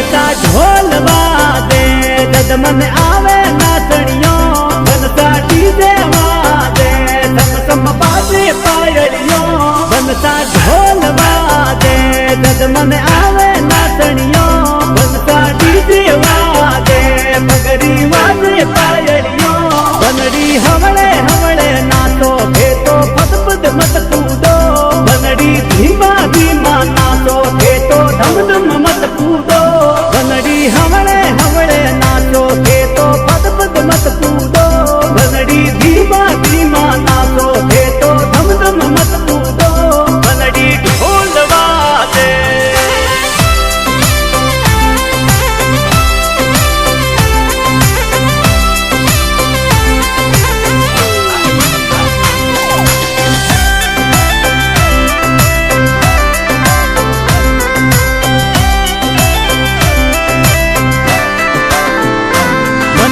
बनता ढोल वादे जद मन आवे नाचणियों बनता डीजे वादे सम सम बाजे पायलियों बनता ढोल वादे जद मन आवे नाचणियों बनता डीजे वादे पगड़ी वाजे पायलियों बनड़ी हवड़े हवड़े नाचो खेतो फद फद मत कूदो बनड़ी धीमा धीमा नाचो खेतो धम धम मत कूदो बनड़ी हवड़े हवड़े नाचो खेतो फद फद मत कूदो बनड़ी धीमा धीमा नाचो खेतो धम धम मत कूदो बनड़ी ढोल वादे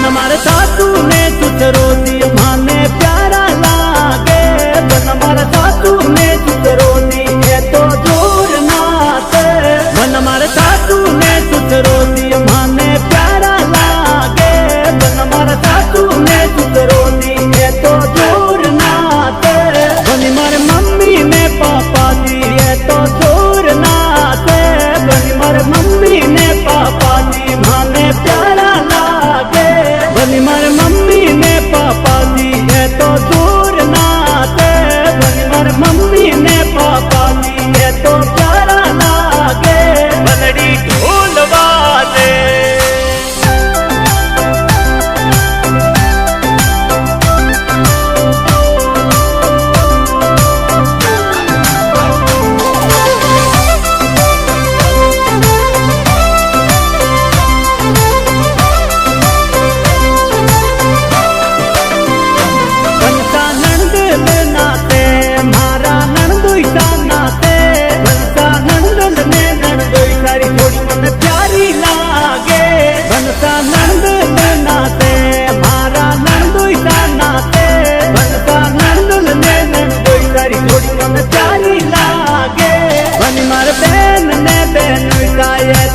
हमारे सासू ने सुतरो दी माने प्यारा लागे बन हमारे सासू ने सुतरो दी है तो जोर नाते बन हमारे सासू ने सुतरो दी माने प्यारा लागे बन हमारे सासू ने सुतरो दी है तो जोर नाते बन हमारे मम्मी ने पापा दी है तो जोर नाते बन हमारे मम्मी ने पापा दी माने प्यारा लागे बनी मार मम्मी ने पापा दी है तो दूर नाते बनी मार मम्मी ने पापा दी है तो प्यारा लागे बनड़ी ढोल वादे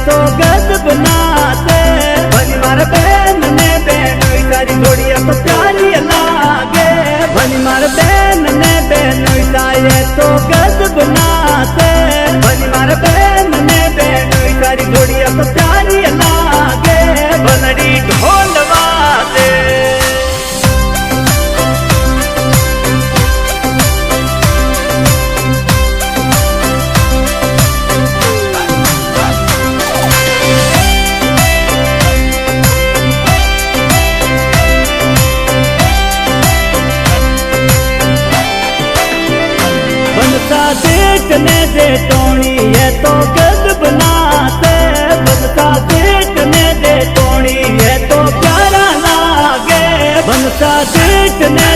तो गजब नाते बनी मार बहन ने बहन तारी थोड़ी तो प्यारी लागे बनी मार बहन ने बहन ताये तो गजब नाते बनी मार बहन ने बहन तारी थोड़ी तो प्यारी लागे बनड़ी ढोल वादे देखने दे टोनी है तो गजब नाते बनता देखने दे टोनी है तो प्यारा लागे बनता देखने